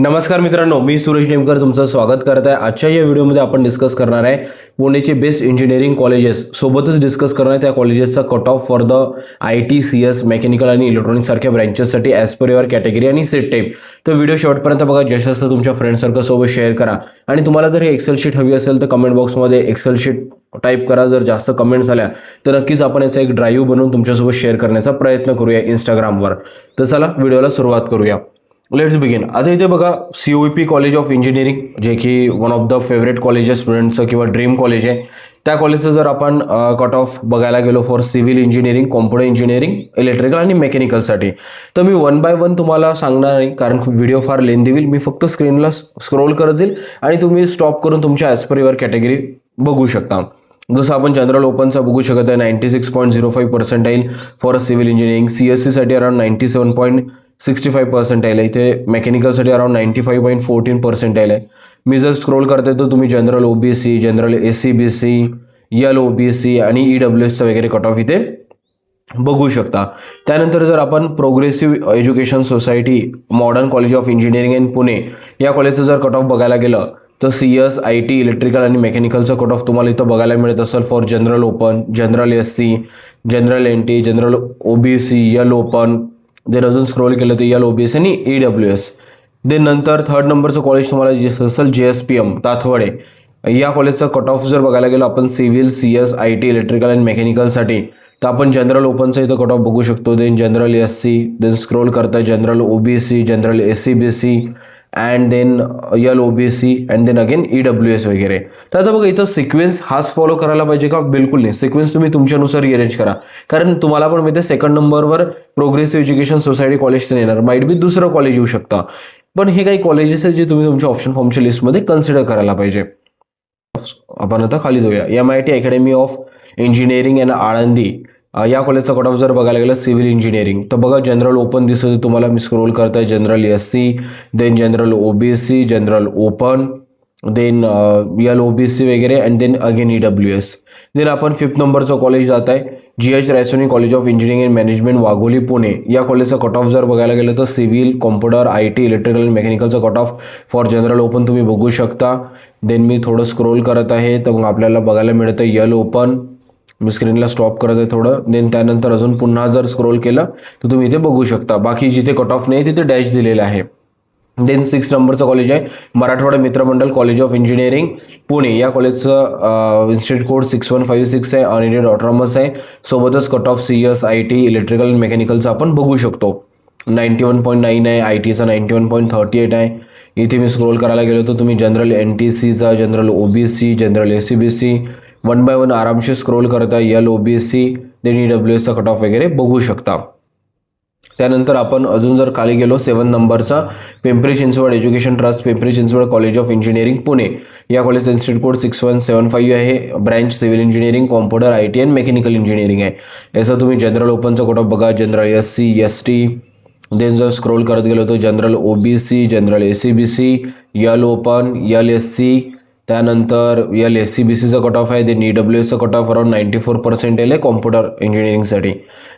नमस्कार मित्रांनो, मी सुरेश नेमकर तुमचं स्वागत करत आहे। आजच्या या व्हिडिओमध्ये आपण डिस्कस करणार आहे पुणेचे बेस्ट इंजिनिअरिंग कॉलेजेस, सोबतच डिस्कस करणार आहे त्या कॉलेजेसचा cut off for the IT, CS, mechanical आणि इलेक्ट्रॉनिक सारख्या ब्रँचेससाठी ॲज पर युअर कॅटेगरी आणि सीट टाईप। तर व्हिडिओ शेवटपर्यंत बघा, जसं असं तुमच्या फ्रेंड सर्कल सोबत शेअर करा आणि तुम्हाला जर हे एक्सेल शीट हवी असेल तर कमेंट बॉक्समध्ये एक्सेल शीट टाईप करा। जर जास्त कमेंट्स आल्या तर नक्कीच आपण याचा एक ड्राईव्ह बनवून तुमच्यासोबत शेअर करण्याचा प्रयत्न करूया इंस्टाग्रामवर। तर चला व्हिडिओला सुरुवात करूया। Let's begin. आता इथे बघा, COEP कॉलेज ऑफ इंजिनिअरिंग, जे की one of the favourite colleges स्टुडंटचं किंवा ड्रीम कॉलेज आहे, त्या कॉलेजचं जर आपण कट ऑफ बघायला गेलो for civil engineering, computer engineering, electrical आणि मेकॅनिकलसाठी, तर मी वन बाय वन तुम्हाला सांगणार नाही, कारण व्हिडिओ फार लेंदी होईल। मी फक्त स्क्रीनला स्क्रोल करत जाईल आणि तुम्ही स्टॉप करून तुमच्या ॲज पर युअर कॅटेगरी बघू शकता। जसं आपण जनरल ओपनचा बघू शकत आहे, 96.05% फॉर सिव्हिल इंजिनिअरिंग, CSCसाठी अराउंड 97.65% आहे, इथे मेकॅनिकलसाठी अराउंड 95.14% आहे। मी जर स्क्रोल करते तर तुम्ही general OBC, general SCBC, LOBC आणि EWSचा वगैरे कट ऑफ इथे बघू शकता। त्यानंतर जर आपण progressive education society modern college of engineering in Pune या कॉलेजचं जर कट ऑफ बघायला गेलं तर CS, IT, इलेक्ट्रिकल आणि मेकॅनिकलचं कट ऑफ तुम्हाला इथं बघायला मिळत असेल for general open, general SC, general NT, general OBC, L open, then अजून स्क्रोल केलं तर LOBC आणि EWS। देन नंतर थर्ड नंबरचं कॉलेज तुम्हाला दिसत असेल JSPM ताथवडे, या कॉलेजचा कट ऑफ जर बघायला गेलो आपण सिव्हिल, CS, IT, इलेक्ट्रिकल आणि मेकॅनिकलसाठी, तर आपण जनरल ओपनचा इथं कट ऑफ बघू शकतो। Then general SC, then scroll करता general OBC, general SCBC and then LOBC and then again EWS वगैरे। तर आता बघा, इथं सिक्वेन्स हाच फॉलो करायला पाहिजे का? बिलकुल नाही, सिक्वेन्स तुम्ही तुमच्यानुसार रिअरेंज करा, कारण तुम्हाला पण माहिती आहे सेकंड नंबरवर प्रोग्रेसिव्ह एज्युकेशन सोसायटी कॉलेज तर येणार, माईट बी दुसरं कॉलेज येऊ शकता, पण हे काही कॉलेजेस आहेत जे तुम्ही तुमच्या ऑप्शन फॉर्मच्या लिस्टमध्ये कन्सिडर करायला पाहिजे। आपण आता खाली जाऊया। MIT academy of engineering and Alandi, या कॉलेजचा कट ऑफ जर बघायला गेलं सिव्हिल इंजिनिअरिंग, तर बघा जनरल ओपन दिसत तुम्हाला, मी स्क्रोल करताय general SC, then general OBC, general open, then LOBC वगैरे and then again EWS। Then आपण फिफ्थ नंबरचं कॉलेज जात आहे GH Raisoni college of engineering and management Wagholi Pune, या कॉलेजचा कट ऑफ जर बघायला गेलं तर सिव्हिल, कॉम्प्युटर, IT, इलेक्ट्रिकल आणि मेकॅनिकलचा cut off for general open तुम्ही बघू शकता। देन मी थोडं स्क्रोल करत आहे तर मग आपल्याला बघायला मिळतं यल ओपन, मी स्क्रीनला स्टॉप करत आहे थोडं। देन त्यानंतर अजून पुन्हा जर स्क्रोल केलं तर तुम्ही इथे बघू शकता, बाकी जिथे कट ऑफ नाही तिथे डॅश दिलेलं आहे। देन 6 नंबरचं कॉलेज आहे मराठवाडा मित्रमंडळ कॉलेज ऑफ इंजिनिअरिंग पुणे, या कॉलेजचं इन्स्टिट्यूट कोड 6156 आहे, अनएडेड ऑटोनॉमस आहे, सोबतच cut off CS, IT, electrical आणि मेकॅनिकलचं आपण बघू शकतो। 91.9 आहे, ITचा 91.38 आहे। इथे मी स्क्रोल करायला गेलो तर तुम्ही जनरल NTCचा, general OBC, general SCBC one by one आरामशी स्क्रोल करता LOBC, देन EWSचा कट ऑफ वगैरे बघू शकता। त्यानंतर आपण अजून जर खाली गेलो 7 नंबरचा Pimpri Chinchwad education trust, Pimpri Chinchwad college of engineering Pune, या कॉलेजचा इन्स्टिट्यूट कोड 6175 आहे, branch civil engineering, computer, IT and mechanical engineering आहे। याचं तुम्ही जनरल ओपनचा कट ऑफ बघा, जनरल SC, ST, देन जर स्क्रोल करत गेलो तर general OBC, general SCBC, L open, LSC, त्यानंतर LSCBCचा कट ऑफ आहे, देन EWSचा कट ऑफ अराउंड 94% आहे कॉम्प्युटर इंजिनिअरिंगसाठी।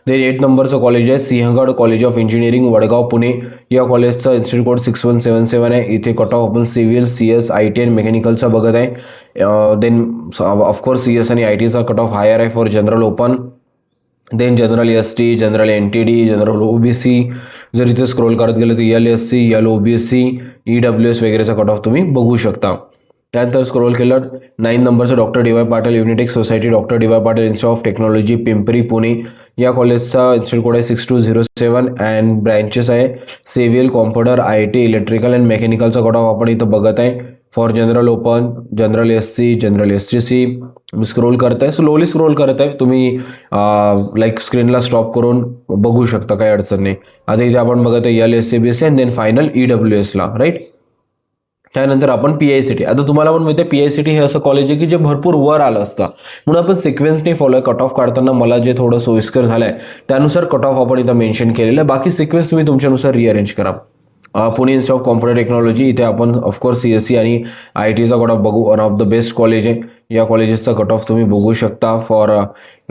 देन 8 नंबरचं कॉलेज आहे Sinhgad college of engineering Vadgaon Pune, या कॉलेजचा इन्स्टिट्यूट कोड 6177 आहे, इथे कट ऑफ आपण सिव्हिल, CS, IT आणि मेकॅनिकलचा बघत आहे। देन ऑफकोर्स CS आणि ITचा कट ऑफ हायर आहे for general open, then general ST, general NTD, general OBC, जर इथे स्क्रोल करत गेलं तर LSC, LOBC, EWS वगैरेचा कट ऑफ तुम्ही बघू शकता। त्यानंतर स्क्रोल केलं 9 नंबरचं doctor DY Patil Unitech society, doctor DY Patil institute of technology Pimpri Pune, या कॉलेजचा इन्स्टिट्यूट कोड आहे 6207 अँड ब्रँचेस आहे civil, computer, IT, electrical and मेकॅनिकलचा कट ऑफ आपण इथं बघत आहे for general open, general SC, general STC। मी स्क्रोल करत आहे, स्लोली स्क्रोल करत आहे, तुम्ही लाईक स्क्रीनला स्टॉप करून बघू शकता, काही अडचण नाही। आता इथे आपण बघत आहे LSCBC अँड देन फायनल EWSला, राईट। त्यानंतर आपण PICT, आता तुम्हाला पण माहिती आहे PICT हे असं कॉलेज आहे की जे भरपूर वर आलं असतं, म्हणून आपण सिक्वेन्सने फॉलो कट ऑफ काढताना मला जे थोडं सोयीस्कर झालं आहे त्यानुसार कट ऑफ आपण इथं मेन्शन केलेलं आहे, बाकी सिक्वेन्स तुम्ही तुमच्यानुसार रिअरेंज करा। Pune institute of computer technology, इथे आपण ऑफकोर्स CSC आणि ITचा कट ऑफ बघू, one of the best college आहे, या कॉलेजेसचा कट ऑफ तुम्ही बघू शकता फॉर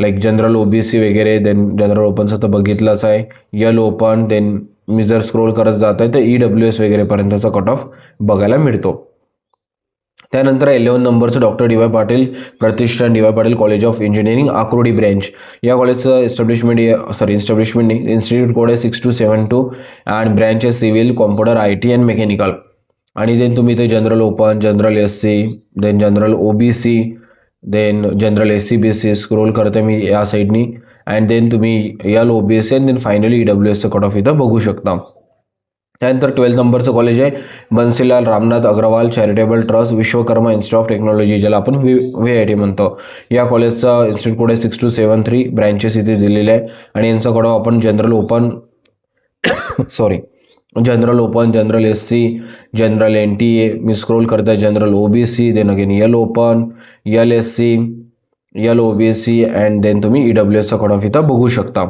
लाईक जनरल OBC वगैरे, देन जनरल ओपनचं तर बघितलंच आहे, यल ओपन, देन मी जर स्क्रोल करत जात आहे तर EWS वगैरेपर्यंतचा कट ऑफ बघायला मिळतो. त्यानंतर 11 नंबरचं doctor D Y Patil Pratishthan, D Y Patil college of engineering Akurdi branch. या कॉलेजचं इस्टॅब्लिशमेंट नाही, इन्स्टिट्यूट कोड आहे 6272 अँड ब्रँच आहे civil, computer, IT and mechanical. आणि देन तुम्ही इथे general open, general SC, then general OBC, then general SC-BC scroll करते मी या साईडनी अँड देन तुम्ही LOBC अँड देन फायनली EWSचं कट ऑफ इथं बघू शकता. त्यानंतर 12 नंबरचं कॉलेज आहे Bansilal Ramnath Agrawal charitable trust Vishwakarma institute of technology, ज्याला आपण VIT म्हणतो. या कॉलेजचा इन्स्टिट्यूट कोड आहे 6273, ब्रँचेस इथे दिलेले आहे आणि यांचा कट ऑफ आपण general open general SC, general NTA, मी स्क्रोल करता general OBC, then again L open, L SC, L OBC and then तुम्ही EWSचा कट ऑफ इथं बघू शकता.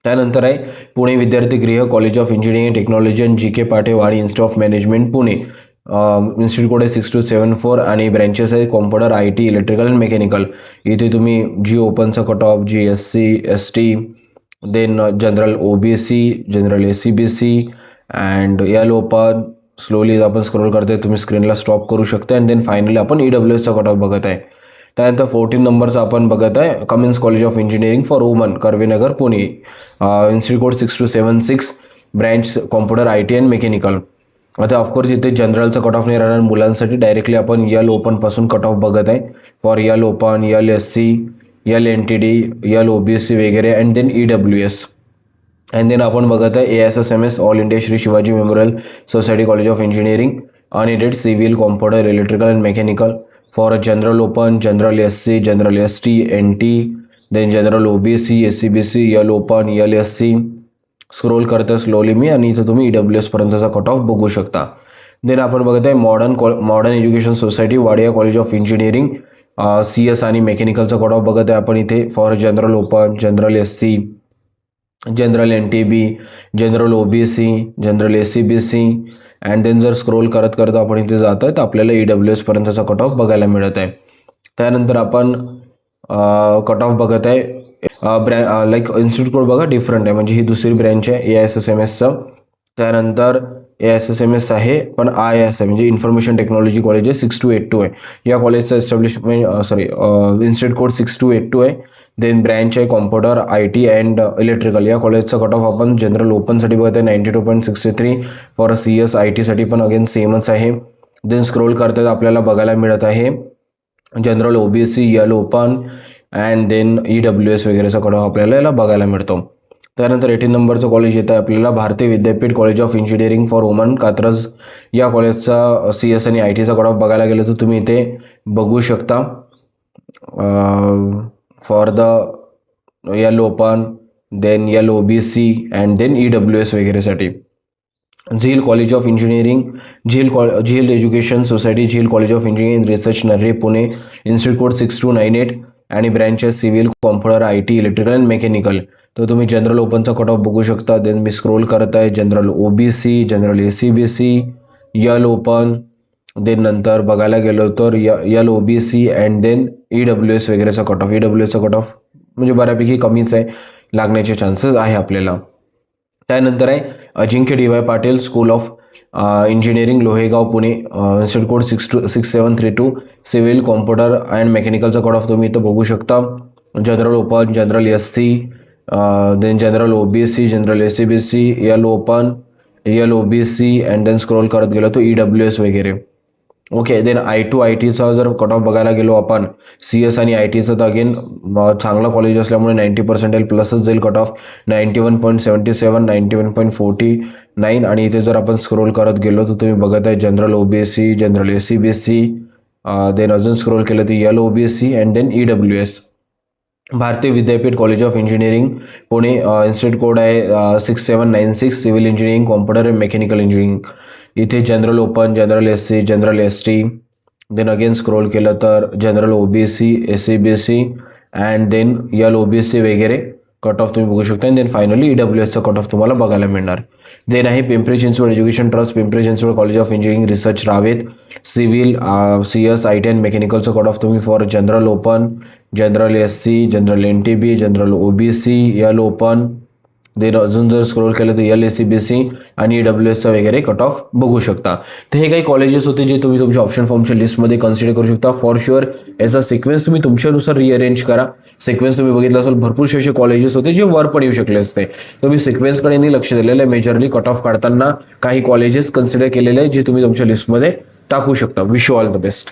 त्यानंतर आहे Pune Vidyarthi Griha college of engineering technology and GK Pate Wani institute of management Pune, institute code आहे 6274 आणि ब्रँचेस आहे computer, IT, electrical and mechanical. इथे तुम्ही G ओपनचा cut off, G SC, ST, then general OBC, general SC-BC and L open slowly आपण scroll करते, तुम्ही स्क्रीनला stop करू शकता अँड देन फायनली आपण EWSचा कट ऑफ बघत आहे. त्यानंतर 14 नंबरचा आपण बघत आहे Cummins college of engineering for woman Karvenagar Pune, institute code 6276, branch computer, IT and mechanical. आता ऑफकोर्स इथे जनरलचा कट ऑफ नाही राहणार मुलांसाठी, डायरेक्टली आपण यल ओपनपासून कट ऑफ बघत आहे for L open, L SC, L NTD, L OBC वगैरे and then EWS. And then आपण बघत आहे ASSMS all India Shri Shivaji memorial society college of engineering unaided civil, computer, electrical and mechanical for general open, general SC, general ST, NT, then general OBC, SC-BC, L open, L SC scroll करते slowly मी आणि इथं तुम्ही EWS पर्यंतचा cut off बघू शकता. Then आपण बघत आहे modern education society Wadia college of engineering CS आणि मेकॅनिकलचा कट ऑफ बघत आहे आपण इथे for general open, general SC, general NTB, general OBC, general SC-BC and then जर स्क्रोल करत आपण इथे जात आहे तर आपल्याला EWS पर्यंतचा कट ऑफ बघायला मिळत आहे. त्यानंतर आपण कट ऑफ बघत आहे लाईक इन्स्टिट्यूट कोड बघा डिफरंट आहे, म्हणजे ही दुसरी ब्रँच आहे ASSMSचं. त्यानंतर ASSMS आहे पण IIS आहे, म्हणजे इन्फॉर्मेशन टेक्नॉलॉजी कॉलेज आहे 6282 आहे. या कॉलेजचं इन्स्टिट्यूट कोड 6282 आहे. देन ब्रँच आहे कॉम्प्युटर, IT अँड इलेक्ट्रिकल. या कॉलेजचा कट ऑफ आपण जनरल ओपनसाठी बघत आहे 92.63, फॉर CS IT साठी पण अगेन सेमच आहे. देन स्क्रोल करतात आपल्याला बघायला मिळत आहे general OBC, L open and then EWS वगैरेचा कट ऑफ आपल्याला याला बघायला मिळतो. त्यानंतर 18 नंबरचं कॉलेज येतं आहे आपल्याला भारतीय Vidyapeeth college of engineering for woman Katraj. या कॉलेजचा CS आणि ITचा कट ऑफ बघायला गेलं तर तुम्ही इथे बघू शकता for the L open, then L OBC and then EWS वगैरेसाठी. Zeal college of engineering, Zeal education society, Zeal college of engineering research Narhe Pune, institute code 6298 आणि branches civil, computer, IT, electrical and mechanical. तर तुम्ही general ओपनचा cut off बघू शकता. Than me scroll करत आहे general OBC, general SC-BC, L open, then नंतर बघायला गेलो तर L OBC and then EWS वगैरेचा कट ऑफ. EWSचा कट ऑफ म्हणजे बऱ्यापैकी कमीच आहे, लागण्याचे चान्सेस आहे आपल्याला. त्यानंतर आहे Ajinkya DY Patil school of engineering Lohegaon Pune, institute code 6732, civil, computer and मेकॅनिकलचा कट ऑफ तुम्ही इथं बघू शकता. General open, general SC, then general OBC, general SC-BC, L open, L OBC and then scroll करत गेलो तो EWS वगैरे. ओके. देन I2ITचा जर कट ऑफ बघायला गेलो आपण CS आणि ITचं तर अगेन चांगला कॉलेज असल्यामुळे 90% प्लसच जाईल कट ऑफ 91.77, 91.49 आणि इथे जर आपण स्क्रोल करत गेलो तर तुम्ही बघत आहे general OBC, general SC-BC, then अजून स्क्रोल केलं तर L OBC and then EWS. Bharatiya Vidyapeeth college of engineering Pune, institute code आहे 6796, civil engineering, computer and mechanical engineering. इथे general open, general SC, general ST, then again scroll केलं तर general OBC, SC-BC and then L OBC वगैरे cut off तुम्ही बघू शकता. Then finally EWSचा cut off तुम्हाला बघायला मिळणार. देन आहे Pimpri Chinchwad education trust, Pimpri Chinchwad college of engineering research Ravet, civil, CS, IT and मेकॅनिकलचं कट ऑफ तुम्ही for general open, general SC, general NTB, general OBC, L open, then अजून जर स्क्रोल केलं तर LACBC आणि EWSचा वगैरे कट ऑफ बघू शकता. तर हे काही कॉलेजेस होते जे तुम्ही तुमच्या ऑप्शन फॉर्मच्या लिस्टमध्ये कन्सिडर करू शकता. फॉर शुअर याचा सिक्वेन्स तुम्ही तुमच्यानुसार रिअरेंज करा. सिक्वेन्स तुम्ही बघितलं असेल भरपूरसे असे कॉलेजेस होते जे वर पण येऊ शकले असते. तुम्ही सिक्वेन्सकडे नाही लक्ष दिलेलं आहे. मेजरली कट ऑफ काढताना काही कॉलेजेस कन्सिडर केलेले आहेत जे तुम्ही तुमच्या लिस्टमध्ये टाकू शकता. Wish you all the best.